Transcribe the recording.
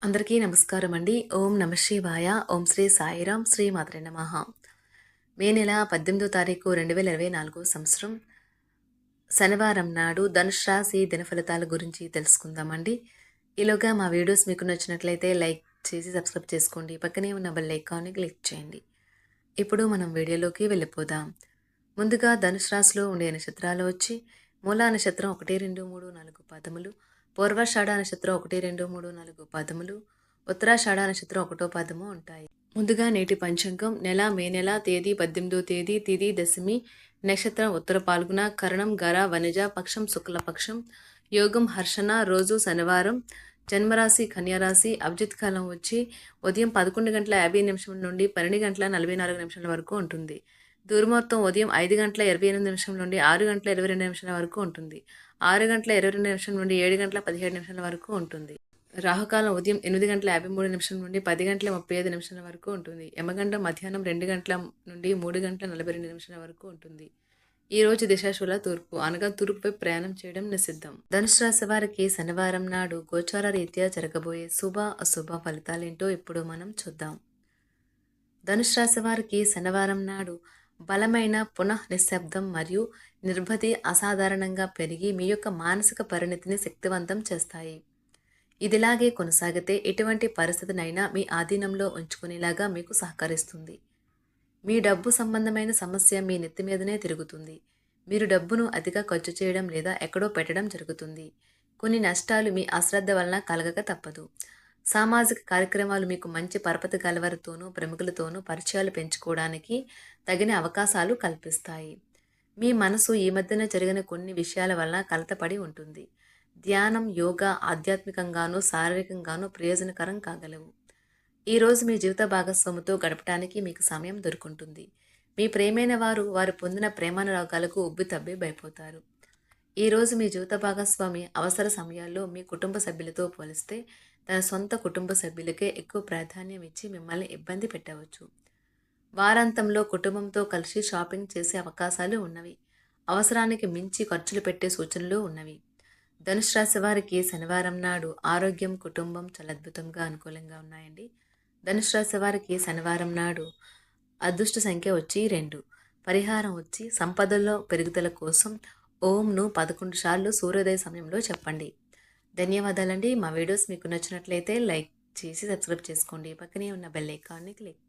అందరికీ నమస్కారం అండి. ఓం నమ శివాయ. ఓం శ్రీ సాయిరాం. శ్రీ మాత్రే నమః. మే నెల 18వ తారీఖు 2024 సంవత్సరం శనివారం నాడు ధనుసు రాశి దినఫలితాల గురించి తెలుసుకుందామండి. ఈలోగా మా వీడియోస్ మీకు నచ్చినట్లయితే లైక్ చేసి సబ్స్క్రైబ్ చేసుకోండి. పక్కనే ఉన్న బెల్ ఐకాన్ని క్లిక్ చేయండి. ఇప్పుడు మనం వీడియోలోకి వెళ్ళిపోదాం. ముందుగా ధనుసు రాశిలో ఉండే నక్షత్రాలు వచ్చి మూలా నక్షత్రం 1, 2, 3, 4 పాదములు, పూర్వాషాఢ నక్షత్రం 1, 2, 3, 4 పాదములు, ఉత్తరాషాఢ నక్షత్రం 1వ పాదము ఉంటాయి. ముందుగా నేటి పంచాంగం మే నెల తేదీ 18వ తేదీ తిథి దశమి, నక్షత్రం ఉత్తర పాల్గొన, కరణం గర వనిజ, పక్షం శుక్లపక్షం, యోగం హర్షణ, రోజు శనివారం, జన్మరాశి కన్యారాశి, అభిజిత్ కాలం వచ్చి ఉదయం 11:50 నుండి 12:44 వరకు ఉంటుంది. దుర్ముహూర్తం ఉదయం 5:28 నుండి 6:22 వరకు ఉంటుంది. 6:22 నుండి 7:17 వరకు ఉంటుంది. రాహుకాలం ఉదయం 8:53 నుండి 10:35 వరకు ఉంటుంది. యమగండం మధ్యాహ్నం 2 గంటల నుండి 3:42 వరకు ఉంటుంది. ఈ రోజు దిశాశూల తూర్పు అనగా తూర్పుపై ప్రయాణం చేయడం నిషిద్ధం. ధనుసు రాశి వారికి శనివారం నాడు గోచార రీత్యా జరగబోయే శుభ అశుభ ఫలితాలేంటో ఇప్పుడు మనం చూద్దాం. ధనుసు రాశి వారికి శనివారం నాడు బలమైన పునః నిశ్శబ్దం మరియు నిర్భతి అసాధారణంగా పెరిగి మీ యొక్క మానసిక పరిణతిని శక్తివంతం చేస్తాయి. ఇదిలాగే కొనసాగితే ఎటువంటి పరిస్థితినైనా మీ ఆధీనంలో ఉంచుకునేలాగా మీకు సహకరిస్తుంది. మీ డబ్బు సంబంధమైన సమస్య మీ నెత్తి మీదనే తిరుగుతుంది. మీరు డబ్బును అతిగా ఖర్చు చేయడం లేదా ఎక్కడో పెట్టడం జరుగుతుంది. కొన్ని నష్టాలు మీ అశ్రద్ధ వలన కలగక తప్పదు. సామాజిక కార్యక్రమాలు మీకు మంచి పరపతి గలవారితోనూ ప్రముఖులతోనూ పరిచయాలు పెంచుకోవడానికి తగిన అవకాశాలు కల్పిస్తాయి. మీ మనసు ఈ మధ్యన జరిగిన కొన్ని విషయాల వలన కలతపడి ఉంటుంది. ధ్యానం, యోగా ఆధ్యాత్మికంగానూ శారీరకంగానూ ప్రయోజనకరం కాగలవు. ఈరోజు మీ జీవిత భాగస్వామితో గడపడానికి మీకు సమయం దొరుకుంటుంది. మీ ప్రేమైన వారు పొందిన ప్రేమానురాగాలకు ఉబ్బితబ్బి భయపోతారు. ఈరోజు మీ జీవిత భాగస్వామి అవసర సమయాల్లో మీ కుటుంబ సభ్యులతో పోలిస్తే తన సొంత కుటుంబ సభ్యులకే ఎక్కువ ప్రాధాన్యం ఇచ్చి మిమ్మల్ని ఇబ్బంది పెట్టవచ్చు. వారాంతంలో కుటుంబంతో కలిసి షాపింగ్ చేసే అవకాశాలు ఉన్నవి. అవసరానికి మించి ఖర్చులు పెట్టే సూచనలు ఉన్నవి. ధనుసు రాశి వారికి శనివారం నాడు ఆరోగ్యం, కుటుంబం చాలా అద్భుతంగా అనుకూలంగా ఉన్నాయండి. ధనుసు రాశి వారికి శనివారం నాడు అదృష్ట సంఖ్య వచ్చి 2. పరిహారం వచ్చి సంపదల్లో పెరుగుదల కోసం ఓంను 11 సార్లు సూర్యోదయ సమయంలో చెప్పండి. ధన్యవాదాలండి. మా వీడియోస్ మీకు నచ్చినట్లయితే లైక్ చేసి సబ్స్క్రైబ్ చేసుకోండి. పక్కనే ఉన్న బెల్ ఐకాన్ని క్లిక్